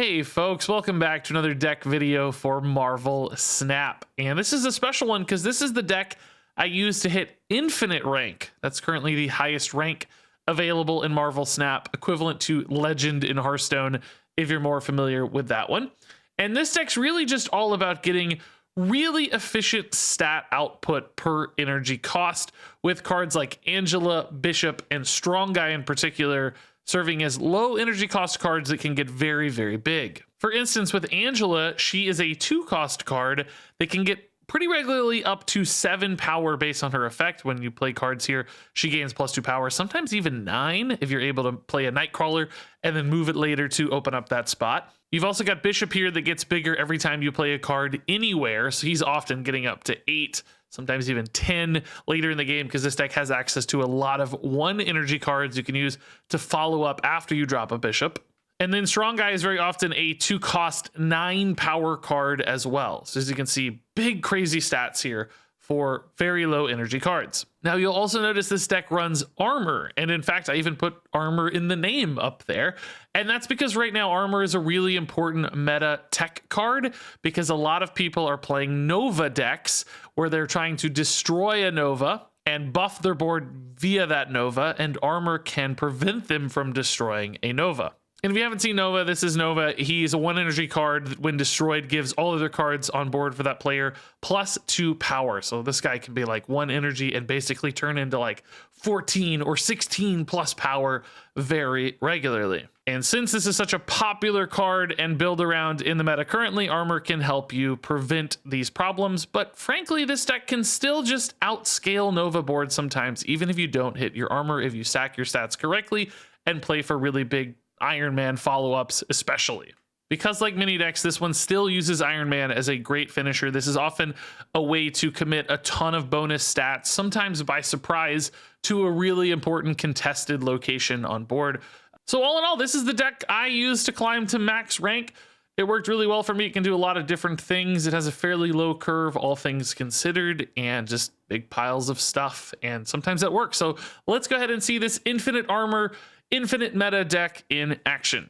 Hey folks, welcome back to another deck video for Marvel Snap. And this is a special one because this is the deck I use to hit infinite rank. That's currently the highest rank available in Marvel Snap, equivalent to Legend in Hearthstone, if you're more familiar with that one. And this deck's really just all about getting really efficient stat output per energy cost, with cards like Angela, Bishop, and Strong Guy in particular serving as low energy cost cards that can get very, very big. For instance, with Angela, she is a 2-cost card that can get pretty regularly up to 7 power based on her effect. When you play cards here, she gains +2 power, sometimes even 9 if you're able to play a Nightcrawler and then move it later to open up that spot. You've also got Bishop here that gets bigger every time you play a card anywhere, so he's often getting up to 8, sometimes even 10 later in the game, because this deck has access to a lot of 1 energy cards you can use to follow up after you drop a Bishop. And then Strong Guy is very often a 2-cost 9 power card as well. So as you can see, big crazy stats here for very low energy cards. Now you'll also notice this deck runs armor, and in fact I even put armor in the name up there, and that's because right now armor is a really important meta tech card, because a lot of people are playing Nova decks where they're trying to destroy a Nova and buff their board via that Nova, and armor can prevent them from destroying a Nova. And if you haven't seen Nova, this is Nova. He's a 1 energy card that when destroyed gives all other cards on board for that player +2 power. So this guy can be like 1 energy and basically turn into like 14 or 16 plus power very regularly. And since this is such a popular card and build around in the meta currently, armor can help you prevent these problems. But frankly, this deck can still just outscale Nova boards sometimes, even if you don't hit your armor, if you stack your stats correctly and play for really big Iron Man follow-ups especially. Because like mini decks, this one still uses Iron Man as a great finisher. This is often a way to commit a ton of bonus stats, sometimes by surprise, to a really important contested location on board. So all in all, this is the deck I use to climb to max rank. It worked really well for me. It can do a lot of different things. It has a fairly low curve, all things considered, and just big piles of stuff, and sometimes that works. So let's go ahead and see this infinite armor, infinite meta deck in action.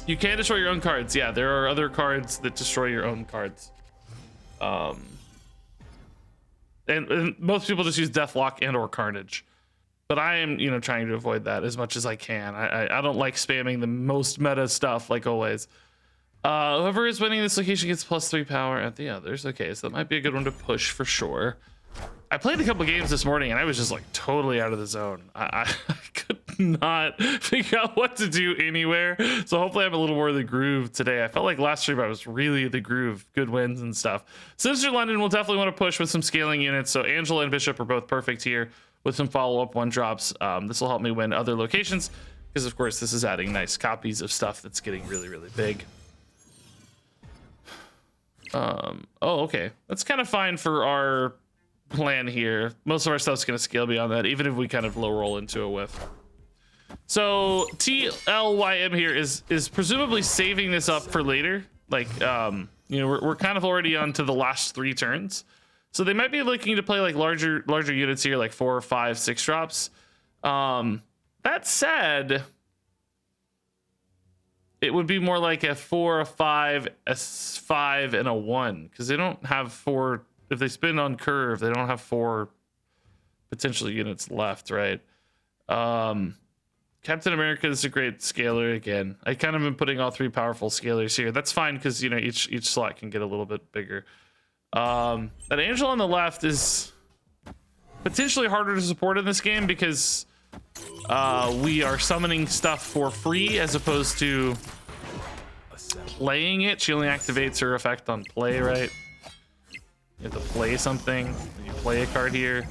You can destroy your own cards. Yeah, there are other cards that destroy your own cards. And most people just use Deathlock and or Carnage. But I am, trying to avoid that as much as I can. I don't like spamming the most meta stuff like always. Whoever is winning this location gets +3 power at the others. Okay, so that might be a good one to push for sure. I played a couple games this morning and I was just like totally out of the zone. I could not figure out what to do anywhere. So hopefully I'm a little more of the groove today. I felt like last stream I was really the groove, good wins and stuff. Sinister London will definitely want to push with some scaling units. So Angela and Bishop are both perfect here with some follow-up 1-drops. This will help me win other locations because of course this is adding nice copies of stuff that's getting really, really big. Oh, okay. That's kind of fine for our plan here. Most of our stuff's going to scale beyond that, even if we kind of low roll into a whiff. So TLYM here is presumably saving this up for later. Like, we're kind of already on to the last 3 turns. So they might be looking to play like larger units here, like 4, 5, 6 drops. That said, it would be more like a 4, a 5, a 5, and a 1, because they don't have 4. If they spin on curve, they don't have 4 potential units left, right? Captain America is a great scaler again. I kind of been putting all 3 powerful scalers here. That's fine because each slot can get a little bit bigger. That Angel on the left is potentially harder to support in this game because we are summoning stuff for free as opposed to playing it. She only activates her effect on play, right? You have to play something, and you play a card here.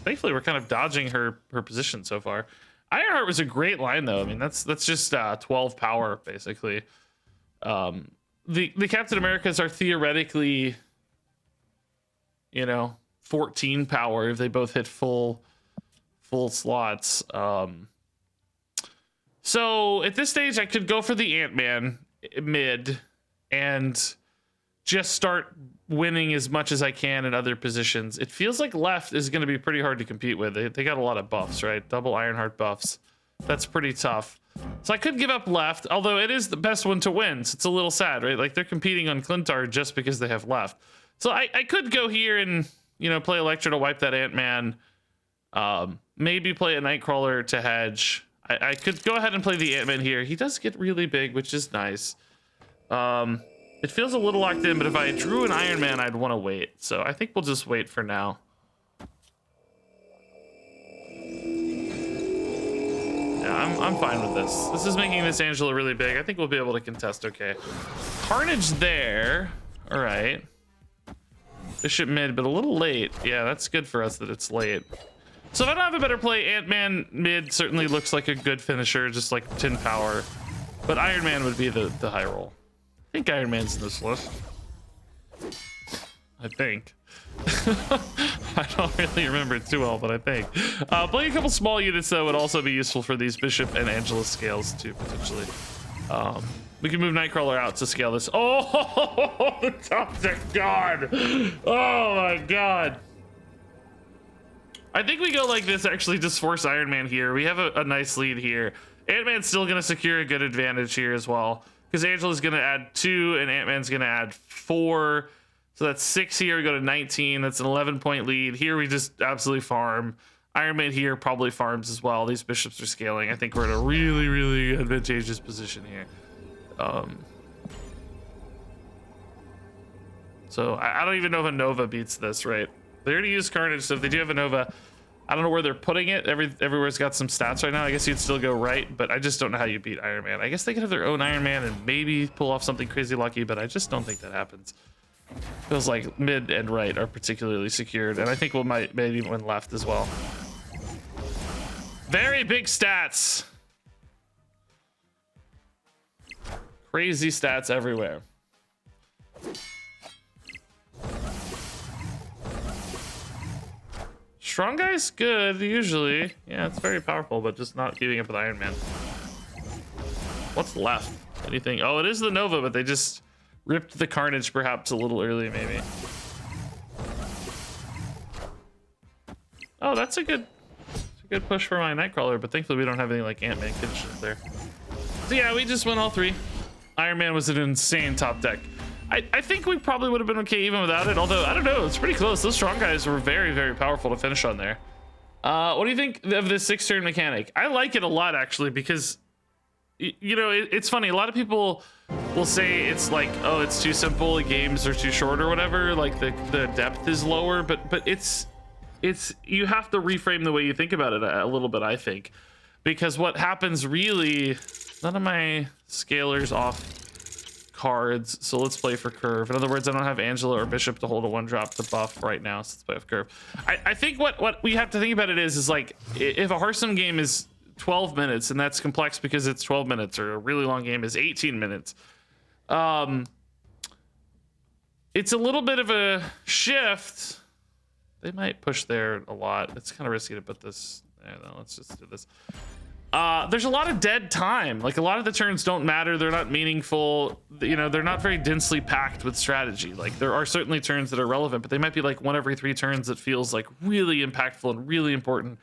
Thankfully, we're kind of dodging her position so far. Ironheart was a great line, though. I mean, that's just 12 power, basically. The Captain Americas are theoretically, 14 power if they both hit full slots. So at this stage, I could go for the Ant-Man mid and just start winning as much as I can in other positions. It feels like left is going to be pretty hard to compete with. They got a lot of buffs, right? Double Ironheart buffs. That's pretty tough. So I could give up left, although it is the best one to win. So it's a little sad, right? Like they're competing on Clintar just because they have left. So I could go here and, you know, play Electro to wipe that Ant-Man. Maybe play a Nightcrawler to hedge. I could go ahead and play the Ant-Man here. He does get really big, which is nice. It feels a little locked in, but if I drew an Iron Man, I'd want to wait. So I think we'll just wait for now. Yeah, I'm fine with this. This is making this Angela really big. I think we'll be able to contest okay. Carnage there. All right. Bishop mid, but a little late. Yeah, that's good for us that it's late. So if I don't have a better play, Ant-Man mid certainly looks like a good finisher, just like 10 power. But Iron Man would be the high roll. I think Iron Man's in this list. I think. I don't really remember it too well, but I think. Playing a couple small units, though, would also be useful for these Bishop and Angela scales, too, potentially. We can move Nightcrawler out to scale this. Oh, the top deck god. Oh, my God. I think we go like this, actually, just force Iron Man here. We have a nice lead here. Ant-Man's still going to secure a good advantage here as well, because Angela's going to add 2 and Ant-Man's going to add 4. So that's 6 here. We go to 19. That's an 11-point lead. Here we just absolutely farm. Iron Man here probably farms as well. These bishops are scaling. I think we're in a really, really advantageous position here. So I don't even know if a Nova beats this, right? They already used Carnage, so if they do have a Nova, I don't know where they're putting it. Everywhere's got some stats right now. I guess you'd still go right, but I just don't know how you beat Iron Man. I guess they could have their own Iron Man and maybe pull off something crazy lucky, but I just don't think that happens. Feels like mid and right are particularly secured, and I think we'll maybe win left as well. Very big stats. Crazy stats everywhere. Strong guy's good, usually. Yeah, it's very powerful, but just not keeping up with Iron Man. What's left? Anything? Oh, it is the Nova, but they just ripped the Carnage perhaps a little early, maybe. Oh, that's a good push for my Nightcrawler, but thankfully we don't have any like Ant-Man conditions there. So yeah, we just went all 3. Iron Man was an insane top deck. I think we probably would have been okay even without it, although I don't know, it's pretty close. Those strong guys were very, very powerful to finish on there. What do you think of this 6-turn mechanic? I like it a lot, actually, because you know, it's funny. A lot of people will say it's like, oh, it's too simple, the games are too short or whatever, like the depth is lower, but it's you have to reframe the way you think about it a little bit, I think, because what happens really, none of my scalers off cards, so let's play for curve. In other words, I don't have Angela or Bishop to hold a 1-drop to buff right now, so let's play with curve. I think what we have to think about it is like, if a Hearthstone game is 12 minutes, and that's complex because it's 12 minutes, or a really long game is 18 minutes, it's a little bit of a shift. They might push there a lot. It's kind of risky to put this there, though. Let's just do this. There's a lot of dead time. Like, a lot of the turns don't matter. They're not meaningful. You know, they're not very densely packed with strategy. Like, there are certainly turns that are relevant, but they might be like 1 every 3 turns that feels like really impactful and really important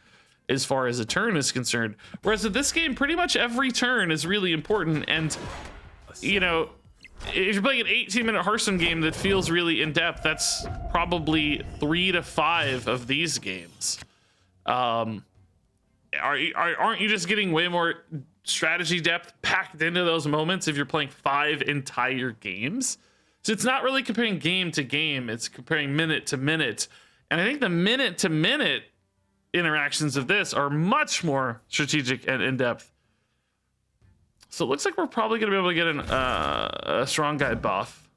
as far as a turn is concerned. Whereas in this game, pretty much every turn is really important. And, you know, if you're playing an 18-minute Hearthstone game that feels really in-depth, that's probably 3 to 5 of these games. Aren't you just getting way more strategy depth packed into those moments if you're playing 5 entire games? So it's not really comparing game to game, it's comparing minute to minute. And I think the minute to minute interactions of this are much more strategic and in-depth. So it looks like we're probably going to be able to get a strong guy buff.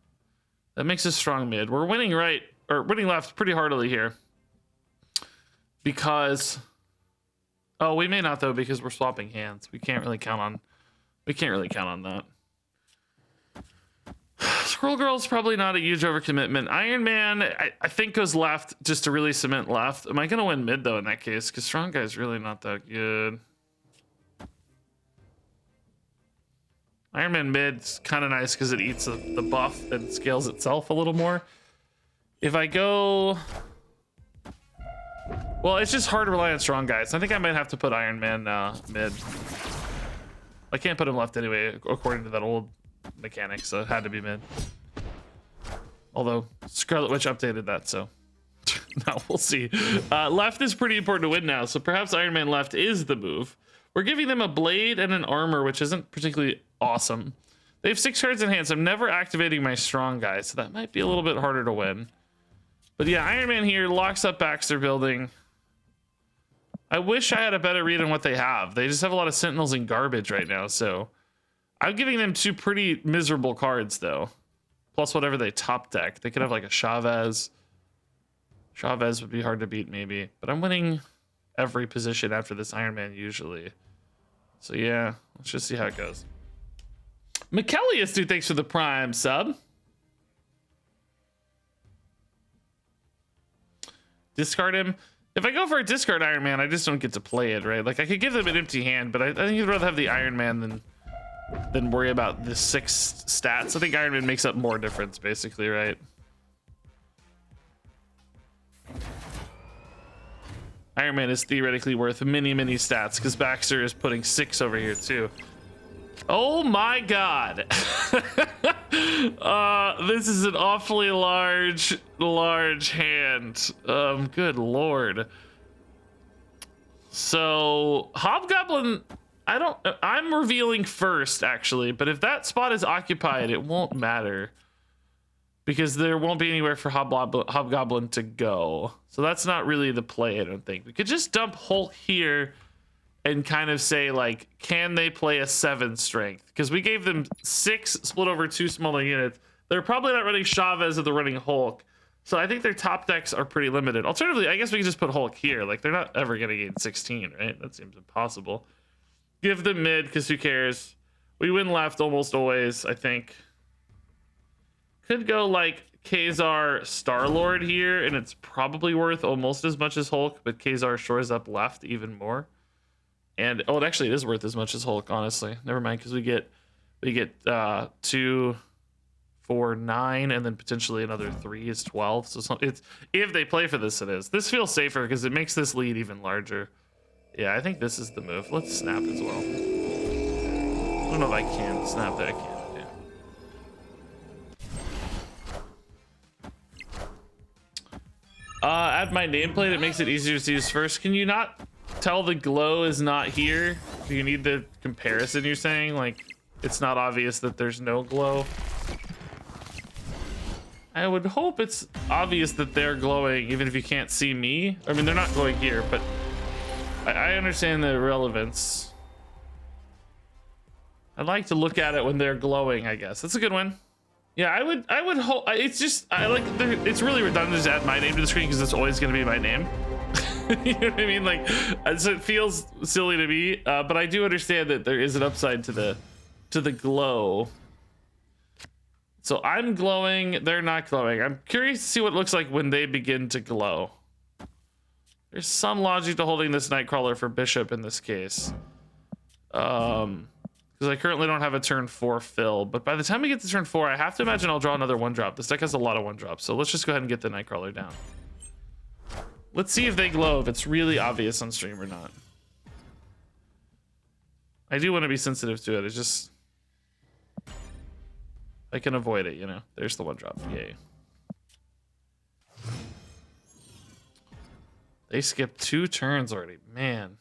That makes us strong mid. We're winning right, or winning left pretty heartily here. Because... oh, we may not, though, because we're swapping hands. We can't really count on that. Squirrel Girl's probably not a huge overcommitment. Iron Man, I think, goes left just to really cement left. Am I going to win mid, though, in that case? Because strong guy's really not that good. Iron Man mid's kind of nice because it eats the buff and scales itself a little more. If I go... well, it's just hard to rely on strong guys. I think I might have to put Iron Man mid. I can't put him left anyway, according to that old mechanic, so it had to be mid. Although Scarlet Witch updated that, so now we'll see. Left is pretty important to win now, so perhaps Iron Man left is the move. We're giving them a blade and an armor, which isn't particularly awesome. They have 6 cards in hand, so I'm never activating my strong guy, so that might be a little bit harder to win. But yeah, Iron Man here locks up Baxter Building. I wish I had a better read on what they have. They just have a lot of Sentinels and garbage right now, so I'm giving them 2 pretty miserable cards, though. Plus whatever they top deck. They could have like a Chavez. Chavez would be hard to beat, maybe. But I'm winning every position after this Iron Man, usually. So yeah, let's just see how it goes. Michaelius, dude, thanks for the Prime sub. Discard him. If I go for a discard Iron Man, I just don't get to play it, right? Like, I could give them an empty hand, but I think you'd rather have the Iron Man than worry about the 6 stats. I think Iron Man makes up more difference, basically, right? Iron Man is theoretically worth many, many stats, because Baxter is putting 6 over here, too. Oh my god. This is an awfully large hand. Good lord. So Hobgoblin, I'm revealing first actually, but if that spot is occupied, it won't matter because there won't be anywhere for Hobgoblin to go. So that's not really the play, I don't think. We could just dump Hulk here and kind of say, like, can they play a 7 strength? Because we gave them 6 split over 2 smaller units. They're probably not running Chavez if they're running Hulk. So I think their top decks are pretty limited. Alternatively, I guess we can just put Hulk here. Like, they're not ever going to gain 16, right? That seems impossible. Give them mid, because who cares? We win left almost always, I think. Could go, like, Kazar Star-Lord here, and it's probably worth almost as much as Hulk, but Kazar shores up left even more. And oh, it is worth as much as Hulk, honestly. Never mind, because we get 2, 4, 9, and then potentially another 3 is 12. So it's if they play for this, it is. This feels safer because it makes this lead even larger. Yeah, I think this is the move. Let's snap as well. I don't know if I can snap that. I can. Yeah. Add my nameplate. It makes it easier to use first. Can you not tell the glow is not here? Do you need the comparison you're saying? Like, it's not obvious that there's no glow? I would hope it's obvious that they're glowing even if you can't see me. I mean, they're not glowing here, but I understand the relevance. I'd like to look at it when they're glowing, I guess. That's a good one. Yeah, I would hope. It's just, it's really redundant to just add my name to the screen because it's always going to be my name. You know what I mean? Like, so it feels silly to me, but I do understand that there is an upside to the glow. So I'm glowing, they're not glowing. I'm curious to see what it looks like when they begin to glow. There's some logic to holding this Nightcrawler for Bishop in this case. Because I currently don't have a turn 4 fill, but by the time we get to turn 4, I have to imagine I'll draw another 1-drop. This deck has a lot of 1-drops, so let's just go ahead and get the Nightcrawler down. Let's see if they glow, if it's really obvious on stream or not. I do want to be sensitive to it. It's just, I can avoid it, you know. There's the 1-drop. Yay. They skipped 2 turns already. Man.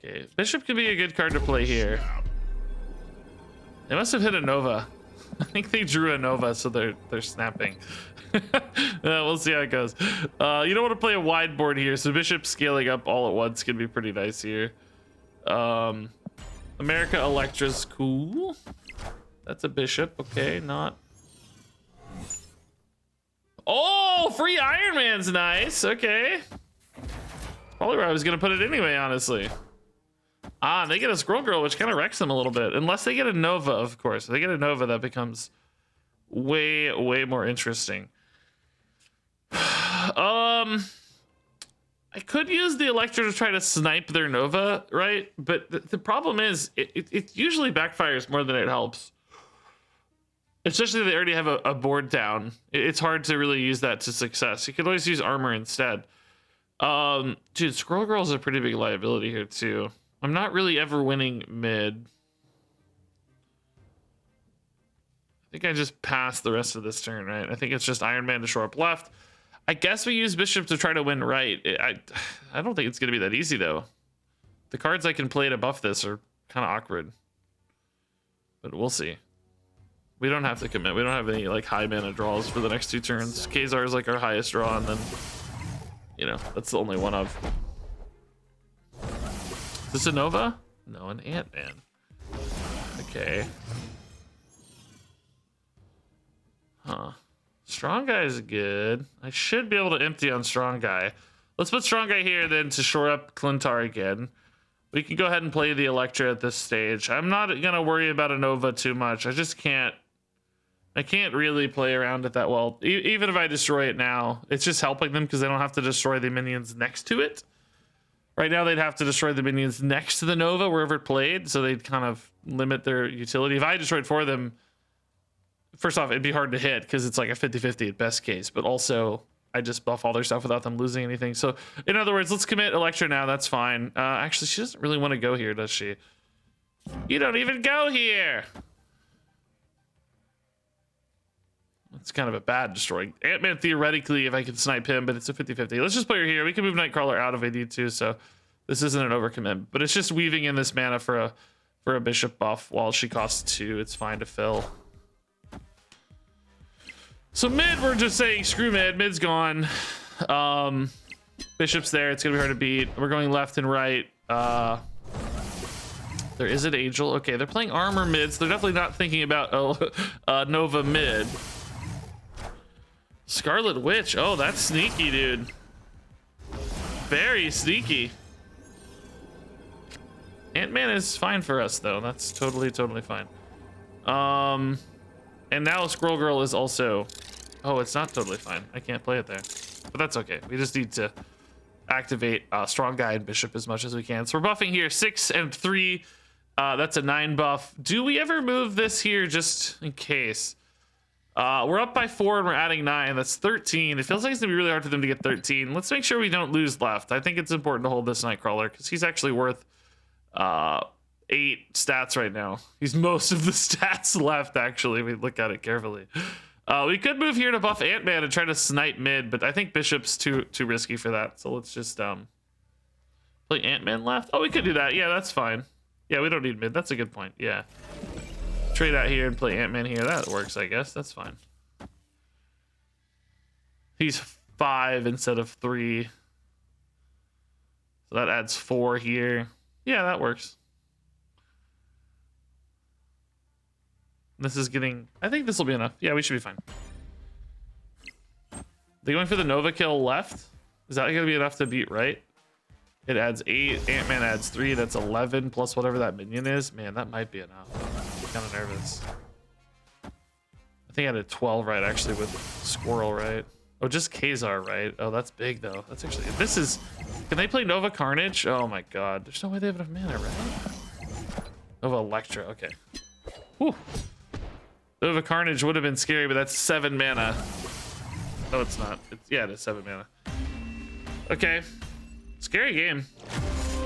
Okay, Bishop could be a good card to play here. They must have hit a Nova. I think they drew a Nova, so they're snapping. We'll see how it goes. You don't want to play a wide board here, so Bishop scaling up all at once can be pretty nice here. America Electra's cool. That's a Bishop. Okay, not. Oh, free Iron Man's nice. Okay. Probably where I was gonna put it anyway, honestly. Ah, they get a Scroll Girl, which kind of wrecks them a little bit. Unless they get a Nova, of course. If they get a Nova, that becomes way, way more interesting. I could use the Electro to try to snipe their Nova, right? But the problem is, it usually backfires more than it helps. Especially if they already have a board down. It's hard to really use that to success. You could always use armor instead. Dude, Scroll Girl is a pretty big liability here, too. I'm not really ever winning mid. I think I just passed the rest of this turn, right? I think it's just Iron Man to shore up left. I guess we use Bishop to try to win right. I don't think it's going to be that easy, though. The cards I can play to buff this are kind of awkward. But we'll see. We don't have to commit. We don't have any like high mana draws for the next 2 turns. Khazar is like our highest draw, and then, you know, that's the only one of. Is this a Nova? No, an Ant-Man. Okay. Huh. Strong Guy is good. I should be able to empty on Strong Guy. Let's put Strong Guy here then to shore up Clintar again. We can go ahead and play the Electra at this stage. I'm not gonna worry about a Nova too much. I just can't. I can't really play around it that well. Even if I destroy it now, it's just helping them because they don't have to destroy the minions next to it. Right now, they'd have to destroy the minions next to the Nova wherever it played, so they'd kind of limit their utility. If I destroyed for them, first off, it'd be hard to hit because it's like a 50-50 at best case, but also I just buff all their stuff without them losing anything. So in other words, let's commit Electra now. That's fine. Actually, she doesn't really want to go here, does she? You don't even go here. It's kind of a bad destroy. Ant-Man theoretically, if I could snipe him, but it's a 50-50. Let's just put her here. We can move Nightcrawler out if we need to, so this isn't an overcommit. But it's just weaving in this mana for a Bishop buff while she costs 2. It's fine to fill. So mid, we're just saying screw mid. Mid's gone. Bishop's there. It's gonna be hard to beat. We're going left and right. There is an Angel. Okay, they're playing armor mid, so they're definitely not thinking about Nova mid. Scarlet Witch. Oh, that's sneaky, dude. Very sneaky. Ant-Man is fine for us, though. That's totally fine. And now Squirrel Girl is also... Oh, it's not totally fine. I can't play it there. But that's okay. We just need to activate Strong Guy and Bishop as much as we can. So we're buffing here 6 and 3. That's a 9 buff. Do we ever move this here just in case? We're up by 4 and we're adding 9. That's 13. It feels like it's gonna be really hard for them to get 13. Let's make sure we don't lose left. I think it's important to hold this Nightcrawler because he's actually worth 8 stats right now. He's most of the stats left, actually, if we look at it carefully. We could move here to buff Ant-Man and try to snipe mid, but I think Bishop's too risky for that. So let's just play Ant-Man left. Oh, we could do that. Yeah, that's fine. Yeah, we don't need mid. That's a good point. Yeah. Trade out here and play Ant-Man here. That works, I guess. That's fine. He's 5 instead of 3. So that adds 4 here. Yeah, that works. This is getting... I think this will be enough. Yeah, we should be fine. They going for the Nova kill left? Is that going to be enough to beat right? It adds 8. Ant-Man adds 3. That's 11 plus whatever that minion is. Man, that might be enough. I'm kind of nervous. I think I had 12 right, actually, with Squirrel, right? Oh, just Khazar, right? Oh, that's big, though. That's actually... This is... Can they play Nova Carnage? Oh, my God. There's no way they have enough mana, right? Nova Electra. Okay. Whew. Nova Carnage would have been scary, but that's 7 mana. No, it's not. Yeah, it is 7 mana. Okay. Scary game.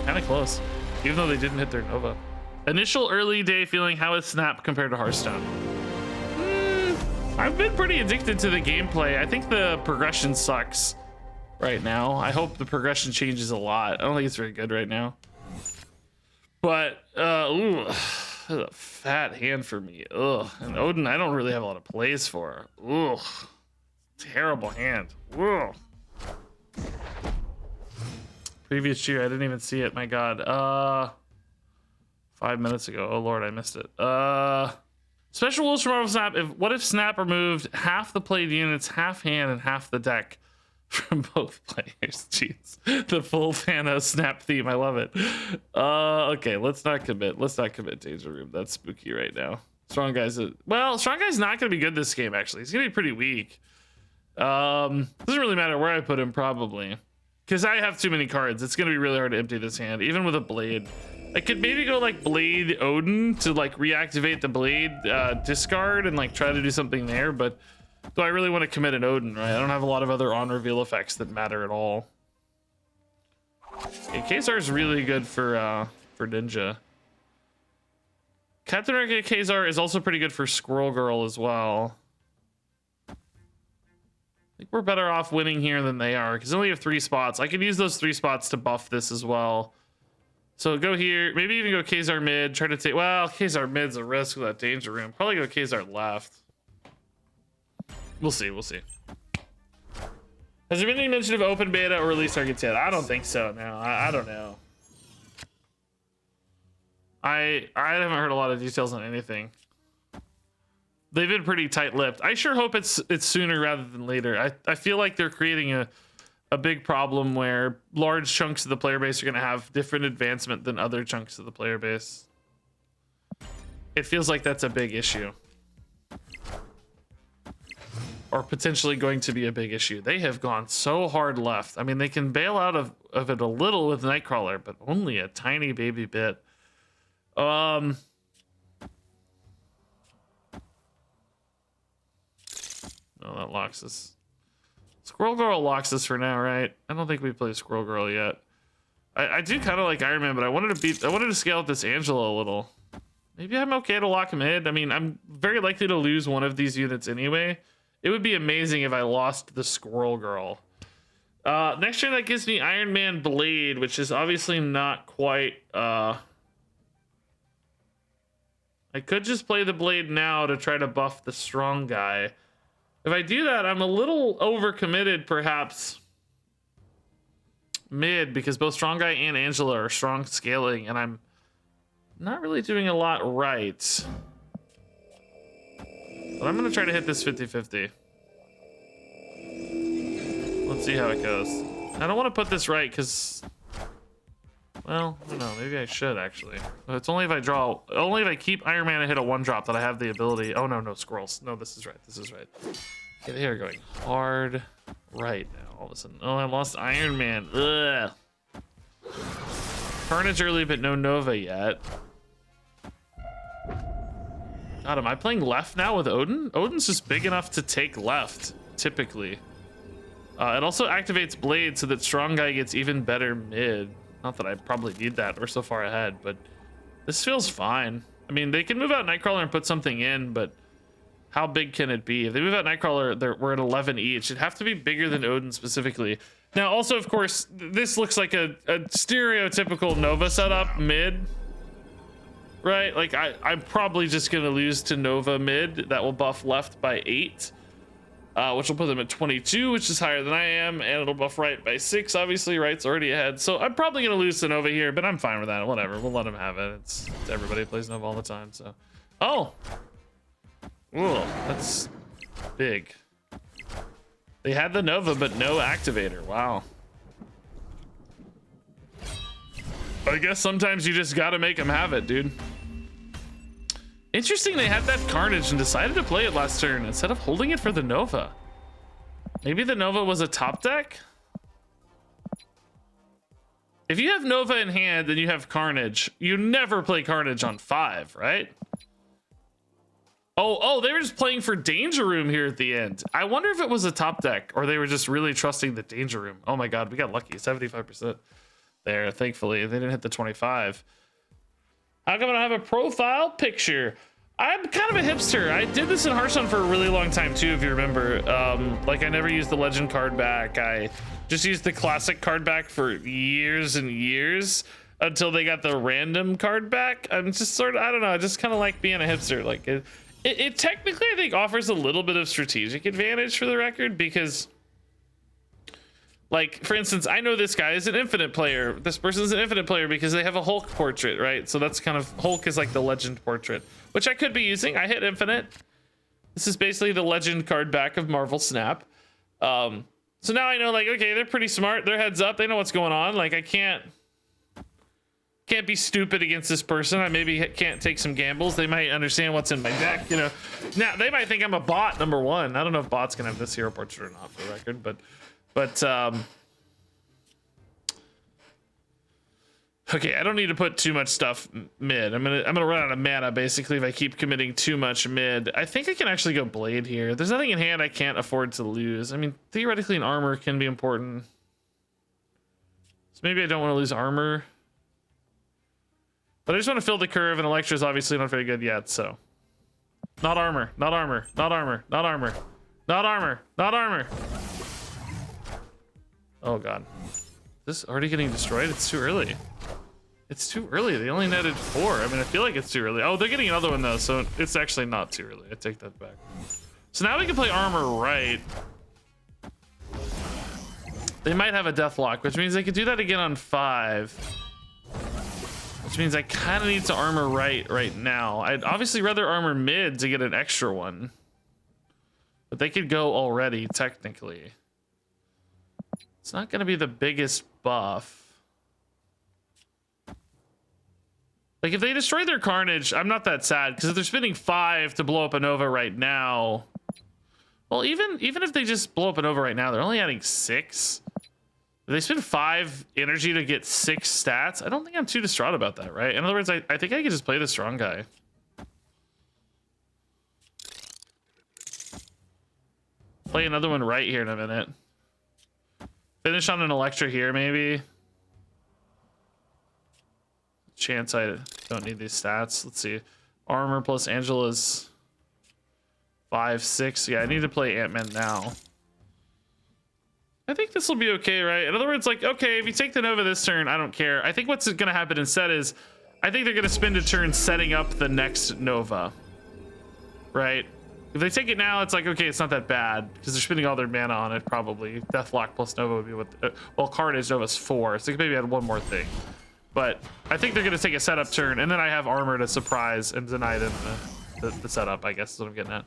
Kind of close. Even though they didn't hit their Nova. Initial early day feeling, how is Snap compared to Hearthstone? I've been pretty addicted to the gameplay. I think the progression sucks right now. I hope the progression changes a lot. I don't think it's very good right now. But, ooh, that's a fat hand for me. Ugh. And Odin, I don't really have a lot of plays for. Ugh. Terrible hand. Ugh. Previous year, I didn't even see it. My God. 5 minutes ago. Oh, Lord, I missed it. Special rules for Marvel Snap. What if Snap removed half the played units, half hand, and half the deck from both players? Jeez. The full Thanos Snap theme. I love it. Okay, let's not commit. Let's not commit Danger Room. That's spooky right now. Strong Guy's... Well, Strong Guy's not going to be good this game, actually. He's going to be pretty weak. Doesn't really matter where I put him, probably. Because I have too many cards. It's going to be really hard to empty this hand, even with a Blade. I could maybe go like Blade Odin to like reactivate the Blade discard and like try to do something there, but do I really want to commit an Odin, right? I don't have a lot of other on reveal effects that matter at all. Okay, Khazar is really good for for Ninja. Captain America Kazar is also pretty good for Squirrel Girl as well. I think we're better off winning here than they are because they only have 3 spots. I could use those 3 spots to buff this as well. So go here, maybe even go Kazar mid, try to take, well, Kazar mid's a risk with that danger room. Probably go Kazar left. We'll see, we'll see. Has there been any mention of open beta or release targets yet? I don't think so, no, I don't know. I haven't heard a lot of details on anything. They've been pretty tight-lipped. I sure hope it's sooner rather than later. I feel like they're creating a big problem where large chunks of the player base are going to have different advancement than other chunks of the player base. It feels like that's a big issue. Or potentially going to be a big issue. They have gone so hard left. I mean, they can bail out of it a little with Nightcrawler, but only a tiny baby bit. No, that locks us. Squirrel Girl locks us for now, right? I don't think we play Squirrel Girl yet. I do kind of like Iron Man, but I wanted to scale up this Angela a little. Maybe I'm okay to lock mid. I mean, I'm very likely to lose one of these units anyway. It would be amazing if I lost the Squirrel Girl. Next turn, that gives me Iron Man Blade, which is obviously not quite... I could just play the Blade now to try to buff the strong guy. If I do that, I'm a little overcommitted, perhaps, mid, because both Strong Guy and Angela are strong scaling, and I'm not really doing a lot right. But I'm going to try to hit this 50-50. Let's see how it goes. I don't want to put this right, because... Well, I don't know. Maybe I should, actually. It's only if I draw... Only if I keep Iron Man and hit a 1-drop that I have the ability... Oh, no, squirrels. No, this is right. This is right. Okay, they are going hard right now, all of a sudden. Oh, I lost Iron Man. Ugh. Carnage early, but no Nova yet. God, am I playing left now with Odin? Odin's just big enough to take left, typically. It also activates Blade so that Strong Guy gets even better mid. Not that I probably need that, we're so far ahead, but this feels fine. I mean, they can move out Nightcrawler and put something in, but how big can it be? If they move out Nightcrawler, we're at 11 each. It'd have to be bigger than Odin specifically. Now, also, of course, this looks like a stereotypical Nova setup mid, right? Like, I'm probably just going to lose to Nova mid. That will buff left by 8, which will put them at 22, which is higher than I am, and it'll buff right by 6. Obviously, right's already ahead. So I'm probably going to lose to Nova here, but I'm fine with that. Whatever, we'll let him have it. It's everybody plays Nova all the time, so. Oh! Ooh, that's big. They had the Nova, but no activator. Wow. I guess sometimes you just gotta make them have it, dude. Interesting they had that Carnage and decided to play it last turn instead of holding it for the Nova. Maybe the Nova was a top deck? If you have Nova in hand and you have Carnage, you never play Carnage on 5, right? Oh, they were just playing for Danger Room here at the end. I wonder if it was a top deck or they were just really trusting the Danger Room. Oh my God, we got lucky, 75% there, thankfully. They didn't hit the 25. How come I don't have a profile picture? I'm kind of a hipster. I did this in Hearthstone for a really long time too, if you remember. Like I never used the legend card back. I just used the classic card back for years and years until they got the random card back. I'm just sort of, I don't know, I just kind of like being a hipster. Like it technically, I think, offers a little bit of strategic advantage for the record because, like, for instance, I know this guy is an infinite player. This person's an infinite player because they have a Hulk portrait, right? So that's kind of, Hulk is like the legend portrait, which I could be using. I hit infinite. This is basically the legend card back of Marvel Snap. So now I know, like, okay, they're pretty smart. They're heads up. They know what's going on. Like, I can't be stupid against this person. I maybe can't take some gambles. They might understand what's in my deck, you know. Now they might think I'm a bot, number one. I don't know if bots can have this hero portrait or not, for the record, but okay, I don't need to put too much stuff mid. I'm gonna run out of mana basically if I keep committing too much mid. I think I can actually go Blade here. There's nothing in hand I can't afford to lose. I mean, theoretically an armor can be important, so maybe I don't want to lose armor. But I just want to fill the curve, and Electra is obviously not very good yet, so. Not armor, not armor, not armor, not armor, not armor, not armor. Oh god. Is this already getting destroyed? It's too early. It's too early. They only netted 4. I mean, I feel like it's too early. Oh, they're getting another one though, so it's actually not too early. I take that back. So now we can play armor right. They might have a deathlock, which means they could do that again on 5. Which means I kind of need to armor right now. I'd obviously rather armor mid to get an extra one. But they could go already, technically. It's not going to be the biggest buff. Like, if they destroy their Carnage, I'm not that sad. Because if they're spending 5 to blow up a Nova right now... Well, even if they just blow up a Nova right now, they're only adding 6. If they spend 5 energy to get 6 stats, I don't think I'm too distraught about that, right? In other words, I think I could just play the strong guy. Play another one right here in a minute. Finish on an Electra here, maybe. Chance I don't need these stats. Let's see. Armor plus Angela's 5, 6. Yeah, I need to play Ant-Man now. I think this will be okay, right? In other words, like, okay, if you take the Nova this turn, I don't care. I think what's going to happen instead is, I think they're going to spend a turn setting up the next Nova. Right? If they take it now, it's like, okay, it's not that bad, because they're spending all their mana on it, probably. Deathlock plus Nova would be what... well, Carnage Nova's 4, so they could maybe add one more thing. But I think they're going to take a setup turn, and then I have armor to surprise and deny them the setup, I guess is what I'm getting at.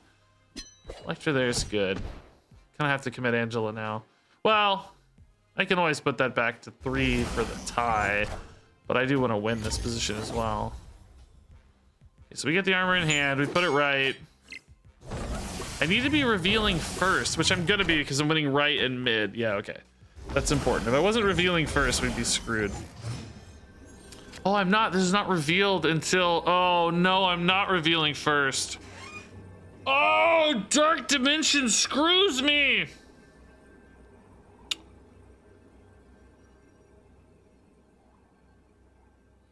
Electra there's good. Kind of have to commit Angela now. Well, I can always put that back to 3 for the tie, but I do want to win this position as well. Okay, so we get the armor in hand, we put it right. I need to be revealing first, which I'm gonna be because I'm winning right and mid. Yeah, okay. That's important. If I wasn't revealing first, we'd be screwed. Oh, I'm not. This is not revealed until... Oh, no, I'm not revealing first. Oh, Dark Dimension screws me!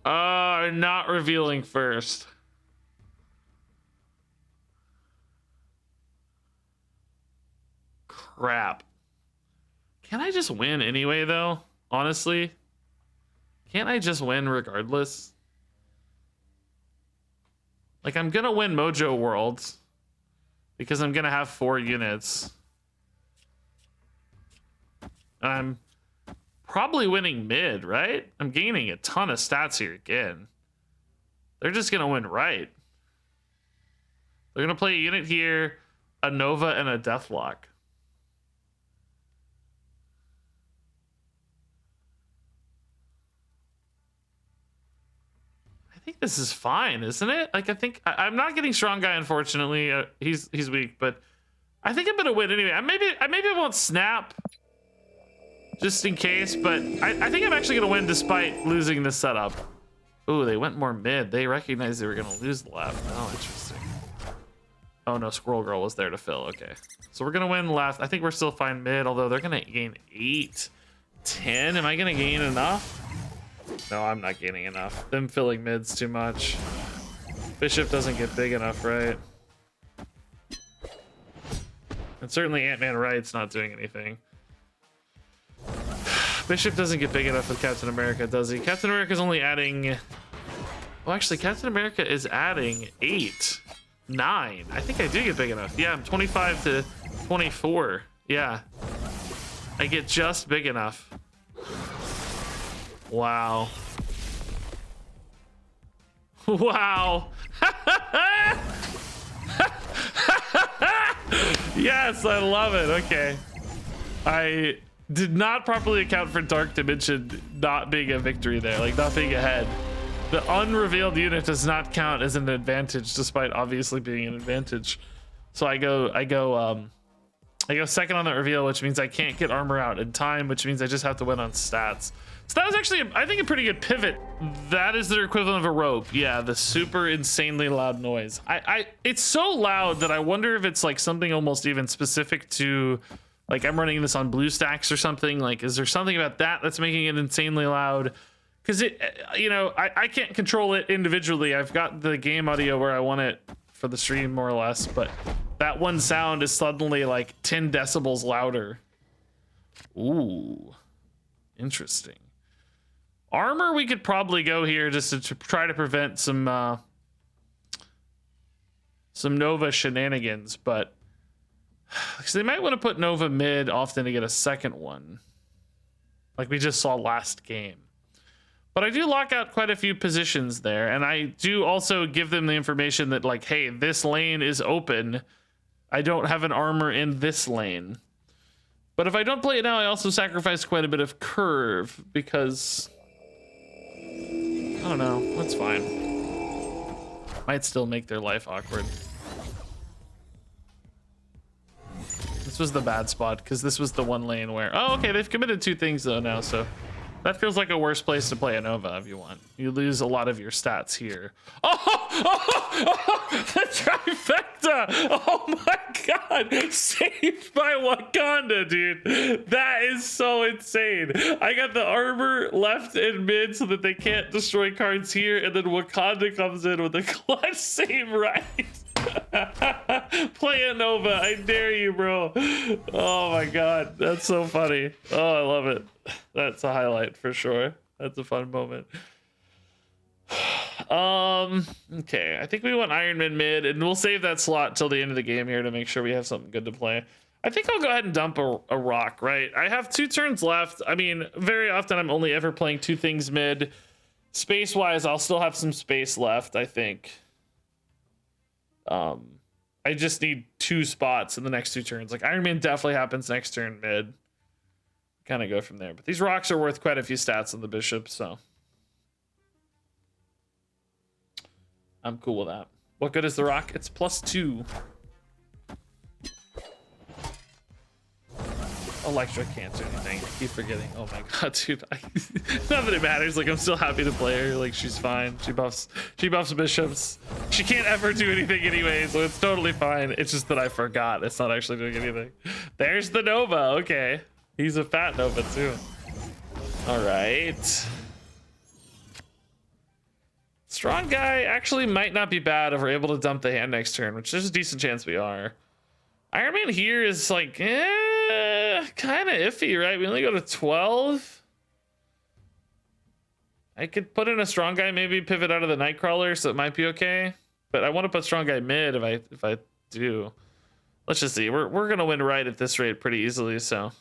I'm not revealing first. Crap. Can I just win anyway, though? Honestly? Can't I just win regardless? Like, I'm gonna win Mojo Worlds because I'm gonna have 4 units. And I'm probably winning mid, right? I'm gaining a ton of stats here again. They're just gonna win right. They're gonna play a unit here, a Nova, and a Deathlock. I think this is fine, isn't it? Like, I think I'm not getting strong guy, unfortunately. He's weak, but I think I'm gonna win anyway. Maybe I won't snap, just in case. But I think I'm actually gonna win despite losing this setup. Ooh, they went more mid. They recognized they were gonna lose left. Oh, interesting. Oh no, Squirrel Girl was there to fill. Okay, so we're gonna win left. I think we're still fine mid, although they're gonna gain 8, 10. Am I gonna gain enough? No, I'm not gaining enough. Them filling mid's too much. Bishop doesn't get big enough, right? And certainly Ant-Man right's not doing anything. Bishop doesn't get big enough with Captain America, does he? Captain America's only adding... Well, actually, Captain America is adding 8, 9. I think I do get big enough. Yeah, I'm 25 to 24. Yeah. I get just big enough. Wow. Wow. Yes, I love it. Okay. I did not properly account for Dark Dimension not being a victory there, like not being ahead. The unrevealed unit does not count as an advantage, despite obviously being an advantage. So I go second on that reveal, which means I can't get armor out in time, which means I just have to win on stats. So that was actually, I think, a pretty good pivot. That is their equivalent of a rope. Yeah, the super insanely loud noise. It's so loud that I wonder if it's like something almost even specific to, like, I'm running this on BlueStacks or something. Like, is there something about that that's making it insanely loud? because it, you know, I can't control it individually. I've got the game audio where I want it for the stream more or less, but that one sound is suddenly like 10 decibels louder. Ooh, interesting. Armor, we could probably go here just to try to prevent some Nova shenanigans, but because they might want to put Nova mid often to get a second one, like we just saw last game. But I do lock out quite a few positions there, and I do also give them the information that, like, hey, this lane is open. I don't have an armor in this lane. But if I don't play it now, I also sacrifice quite a bit of curve because, I don't know, that's fine. Might still make their life awkward. This was the bad spot because this was the one lane where, oh, okay, they've committed 2 things though now, so that feels like a worse place to play a Nova if you want. You lose a lot of your stats here. Oh, the trifecta! Oh my god! Saved by Wakanda, dude. That is so insane. I got the armor left in mid so that they can't destroy cards here, and then Wakanda comes in with a clutch save right. Play a Nova, I dare you, bro. Oh my god, that's so funny. Oh, I love it. That's a highlight for sure. That's a fun moment. Okay, I think we want Iron Man mid, and we'll save that slot till the end of the game here to make sure we have something good to play. I think I'll go ahead and dump a rock, right? I have 2 turns left. I mean, very often I'm only ever playing 2 things mid. Space-wise, I'll still have some space left, I think. I just need 2 spots in the next 2 turns. Like Iron Man definitely happens next turn mid. Kind of go from there. But these rocks are worth quite a few stats on the bishop, so I'm cool with that. What good is the rock? It's +2. Electra can't do anything. I keep forgetting. Oh my god, dude. Not that it matters. Like, I'm still happy to play her. Like, she's fine. She buffs bishops. She can't ever do anything anyway, so it's totally fine. It's just that I forgot. It's not actually doing anything. There's the Nova. Okay. He's a fat Nova too. All right. Strong guy actually might not be bad if we're able to dump the hand next turn, which there's a decent chance we are. Iron Man here is like, kind of iffy, right? We only go to 12. I could put in a strong guy, maybe pivot out of the Nightcrawler, so it might be okay. But I want to put strong guy mid if I do. Let's just see. We're gonna win right at this rate pretty easily, so.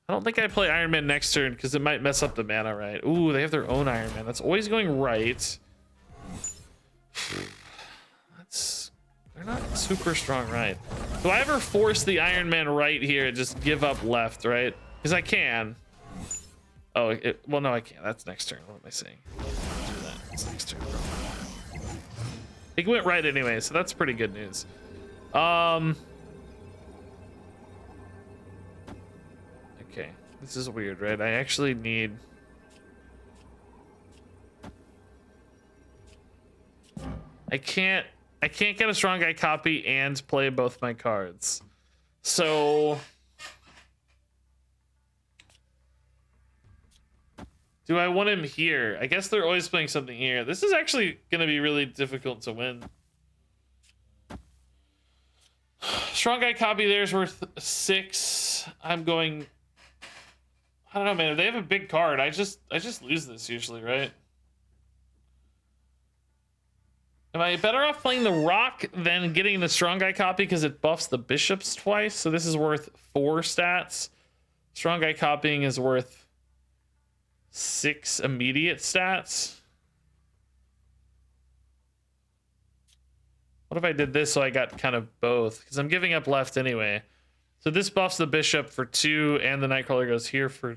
I don't think I play Iron Man next turn because it might mess up the mana, right? Ooh, they have their own Iron Man. That's always going right. They're not super strong right. Do I ever force the Iron Man right here and just give up left, right? Because I can. Oh, well, no, I can't. That's next turn. What am I saying? Do that. It's next turn, bro. It went right anyway, so that's pretty good news. Okay, this is weird, right? I actually need... I can't get a strong guy copy and play both my cards. So do I want him here? I guess they're always playing something here. This is actually going to be really difficult to win. Strong guy copy there is worth 6. I'm going, I don't know, man. If they have a big card, I just lose this usually, right? Am I better off playing the rock than getting the strong guy copy because it buffs the bishops twice? So this is worth 4 stats. Strong guy copying is worth 6 immediate stats. What if I did this so I got kind of both? Because I'm giving up left anyway. So this buffs the bishop for 2 and the Nightcrawler goes here for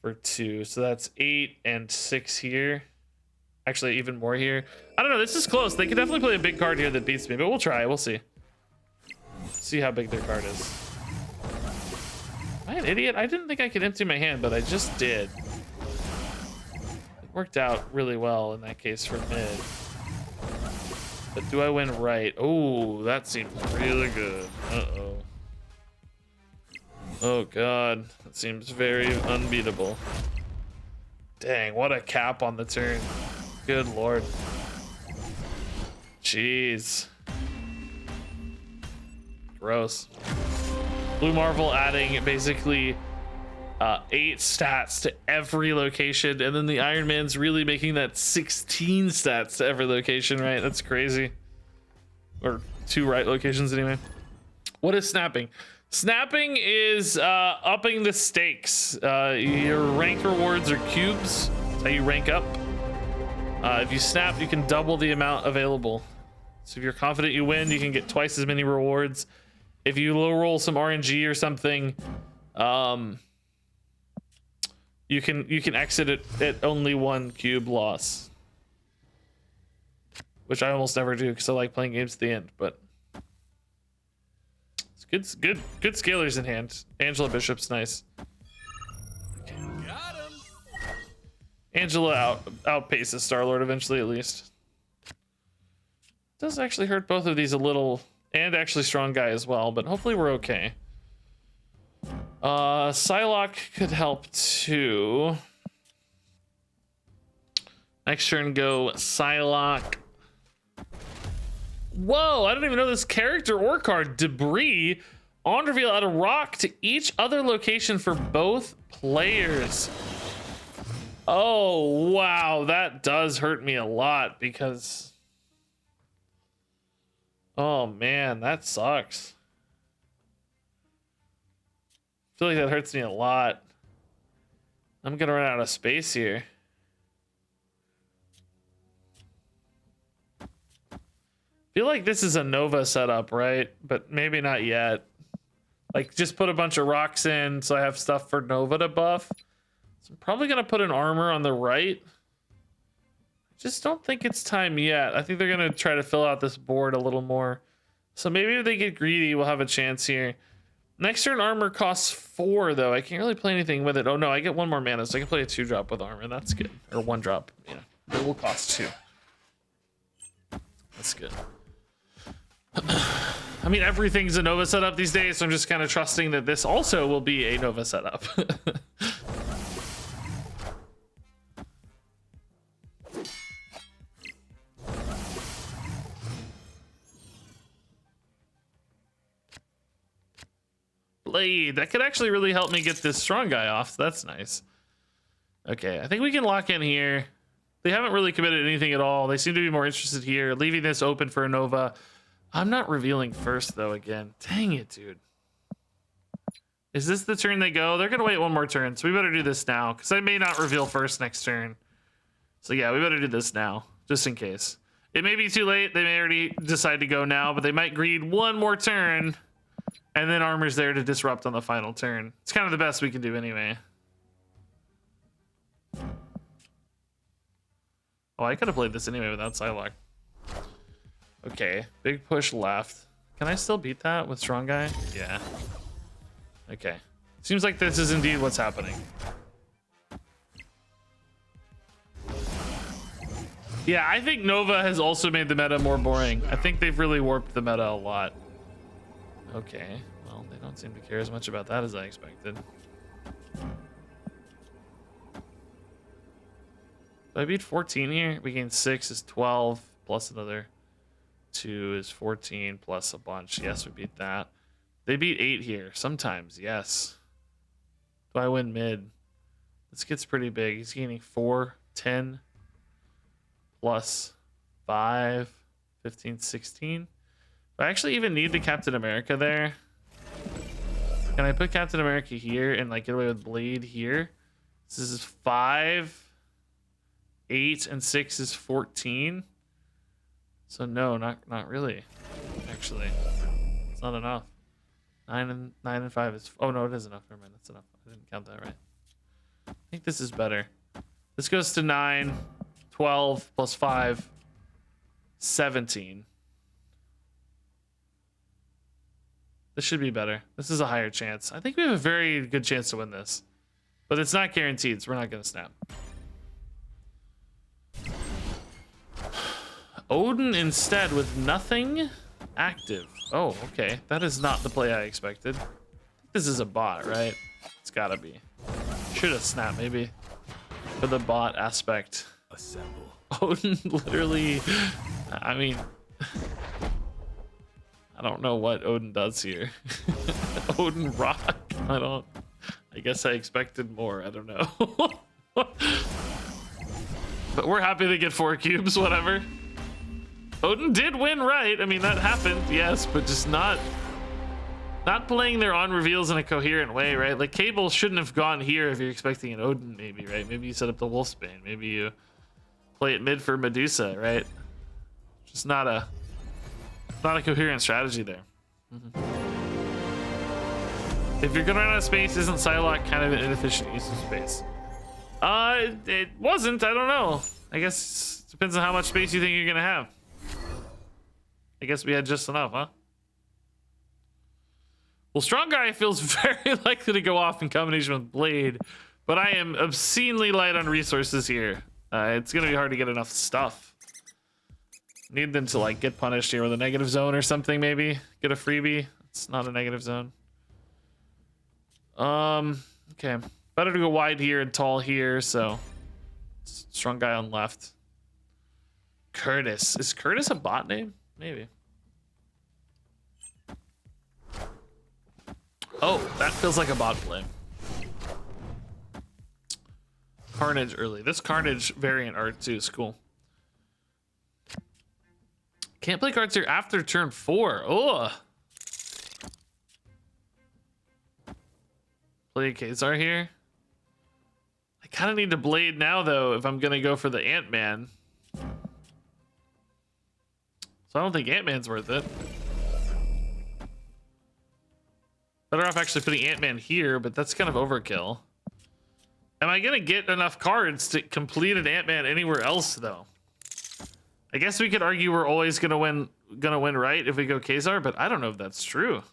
2. So that's 8 and 6 here. Actually, even more here. I don't know. This is close. They could definitely play a big card here that beats me, but we'll try. We'll see. See how big their card is. Am I an idiot? I didn't think I could empty my hand, but I just did. It worked out really well in that case for mid. But do I win right? Oh, that seems really good. Uh-oh. Oh god, that seems very unbeatable. Dang, what a cap on the turn. Good lord. Jeez. Gross. Blue Marvel adding basically 8 stats to every location, and then the Iron Man's really making that 16 stats to every location, right? That's crazy. Or 2 right locations anyway. What is snapping? Snapping is upping the stakes. Your rank rewards are cubes. That's how you rank up. If you snap, you can double the amount available. So if you're confident you win, you can get twice as many rewards. If you low roll some RNG or something, you can exit it at only 1 cube loss, which I almost never do because I like playing games to the end. But it's good scalers in hand. Angela Bishop's nice. Okay. Got him. Angela outpaces Star-Lord eventually, at least. Does actually hurt both of these a little, and actually Strong Guy as well, but hopefully we're okay. Psylocke could help too. Next turn, go Psylocke. Whoa, I don't even know this character or card. Debris. On reveal, add a rock to each other location for both players. Oh, wow. That does hurt me a lot because... oh, man, that sucks. I feel like that hurts me a lot. I'm going to run out of space here. Feel like this is a Nova setup, right? But maybe not yet. Like, just put a bunch of rocks in so I have stuff for Nova to buff. So I'm probably going to put an armor on the right. Just don't think it's time yet. I think they're going to try to fill out this board a little more. So maybe if they get greedy, we'll have a chance here. Next turn, armor costs 4, though. I can't really play anything with it. Oh, no, I get 1 more mana, so I can play a 2-drop with armor. That's good. Or 1 drop, yeah. It will cost 2. That's good. I mean, everything's a Nova setup these days, so I'm just kind of trusting that this also will be a Nova setup. Blade. That could actually really help me get this Strong Guy off. So that's nice. Okay, I think we can lock in here. They haven't really committed anything at all. They seem to be more interested here, leaving this open for a Nova. I'm not revealing first, though, again. Dang it, dude. Is this the turn they go? They're going to wait 1 more turn, so we better do this now, because I may not reveal first next turn. So, yeah, we better do this now, just in case. It may be too late. They may already decide to go now, but they might greed 1 more turn, and then armor's there to disrupt on the final turn. It's kind of the best we can do anyway. Oh, I could have played this anyway without Psylocke. Okay, big push left. Can I still beat that with Strong Guy? Yeah. Okay. Seems like this is indeed what's happening. Yeah, I think Nova has also made the meta more boring. I think they've really warped the meta a lot. Okay, well, they don't seem to care as much about that as I expected. Do I beat 14 here? We gain 6 is 12, plus another 2 is 14, plus a bunch. Yes, we beat that. They beat 8 here. Sometimes, yes. Do I win mid? This gets pretty big. He's gaining 4, 10, plus 5, 15, 16. Do I actually even need the Captain America there? Can I put Captain America here and like get away with Blade here? This is 5, 8, and 6 is 14. So no, not really. Actually, it's not enough. 9 and 5 is. Oh no, it is enough. Never mind, that's enough. I didn't count that right. I think this is better. This goes to 9, 12 plus 5, 17. This should be better. This is a higher chance. I think we have a very good chance to win this, but it's not guaranteed, so we're not going to snap. Odin instead with nothing active. Oh, okay. That is not the play I expected. This is a bot, right? It's gotta be. Should have snapped maybe for the bot aspect. Assemble. Odin literally, I mean, I don't know what Odin does here. Odin rock. I guess I expected more. I don't know. But we're happy to get 4 cubes, whatever. Odin did win, right? I mean, that happened, yes, but just not playing their on reveals in a coherent way, right? Like Cable shouldn't have gone here if you're expecting an Odin, maybe, right? Maybe you set up the Wolfsbane. Maybe you play it mid for Medusa, right? Just not a coherent strategy there. If you're gonna run out of space, isn't Psylocke kind of an inefficient use of space? It wasn't. I don't know. I guess it depends on how much space you think you're gonna have. I guess we had just enough, huh? Well, Strong Guy feels very likely to go off in combination with Blade, but I am obscenely light on resources here. It's gonna be hard to get enough stuff. Need them to like get punished here with a negative zone or something, maybe get a freebie. It's not a negative zone. Okay, better to go wide here and tall here. So Strong Guy on left. Curtis, is Curtis a bot name? Maybe. Oh, that feels like a bot play. Carnage early. This Carnage variant art too is cool. Can't play cards here after turn 4. Oh. Play a Khazar here. I kind of need to Blade now though if I'm gonna go for the Ant-Man. So I don't think Ant-Man's worth it. Better off actually putting Ant-Man here, but that's kind of overkill. Am I gonna get enough cards to complete an Ant-Man anywhere else though? I guess we could argue we're always gonna win right if we go Khazar, but I don't know if that's true.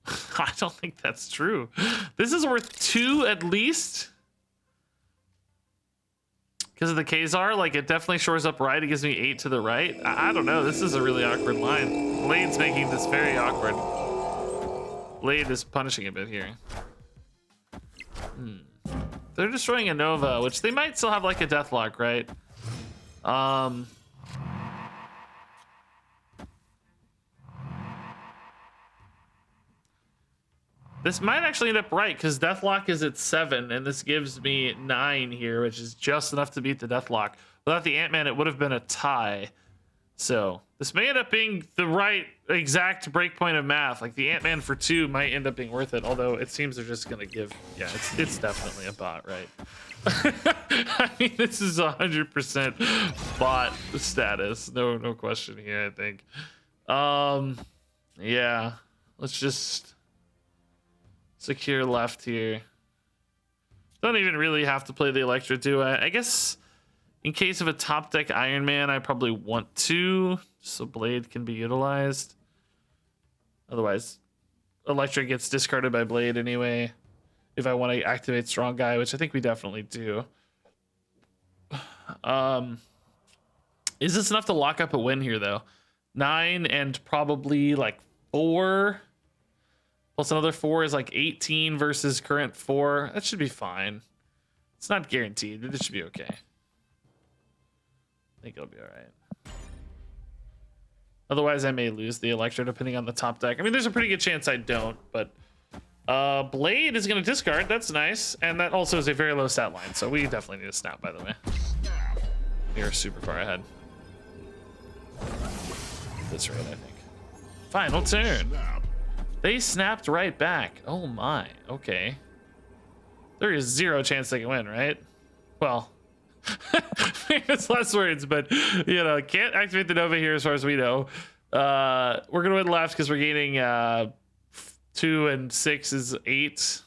I don't think that's true. This is worth 2 at least. Because of the Khazar, like it definitely shores up right. It gives me 8 to the right. I don't know. This is a really awkward line. Blade's making this very awkward. Blade is punishing a bit here. They're destroying a Nova, which they might still have like a Deathlock, right? This might actually end up right because Deathlock is at 7 and this gives me 9 here, which is just enough to beat the Deathlock. Without the Ant-Man, it would have been a tie. So this may end up being the right exact breakpoint of math. Like the Ant-Man for 2 might end up being worth it, although it seems they're just gonna give, yeah, it's definitely a bot, right? I mean, this is 100% bot status. No question here, I think. Yeah, let's just secure left here. Don't even really have to play the Electra duet. I guess in case of a top deck Iron Man, I probably want to, so Blade can be utilized. Otherwise, Electra gets discarded by Blade anyway. If I want to activate Strong Guy, which I think we definitely do. Is this enough to lock up a win here though? 9 and probably like 4. Plus another 4 is like 18 versus current 4. That should be fine. It's not guaranteed, but it should be okay. I think it'll be all right. Otherwise, I may lose the Electro depending on the top deck. I mean, there's a pretty good chance I don't, but Blade is going to discard. That's nice. And that also is a very low stat line, so we definitely need a snap, by the way. We are super far ahead. This rate, I think. Final turn. They snapped right back. Oh my, okay. There is 0 chance they can win, right? Well, it's less words, but you know, can't activate the Nova here as far as we know. We're gonna win left because we're gaining 2 and 6 is 8.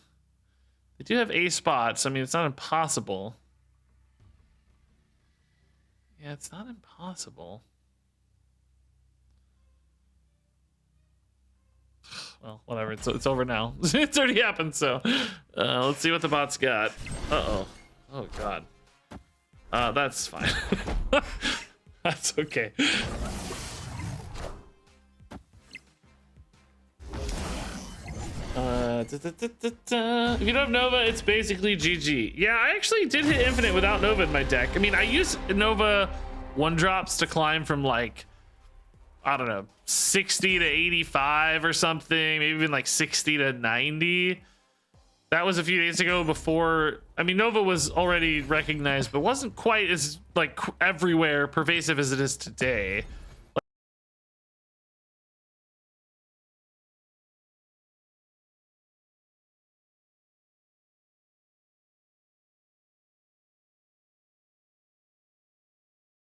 They do have A spots. I mean, it's not impossible. Yeah, it's not impossible. Well, whatever. It's over now. It's already happened. So let's see what the bot's got. Uh-oh. Oh, God. That's fine. That's okay. If you don't have Nova, it's basically GG. Yeah, I actually did hit Infinite without Nova in my deck. I mean, I use Nova 1-drops to climb from like, I don't know, 60 to 85 or something, maybe even like 60 to 90. That was a few days ago before. I mean, Nova was already recognized, but wasn't quite as like everywhere pervasive as it is today.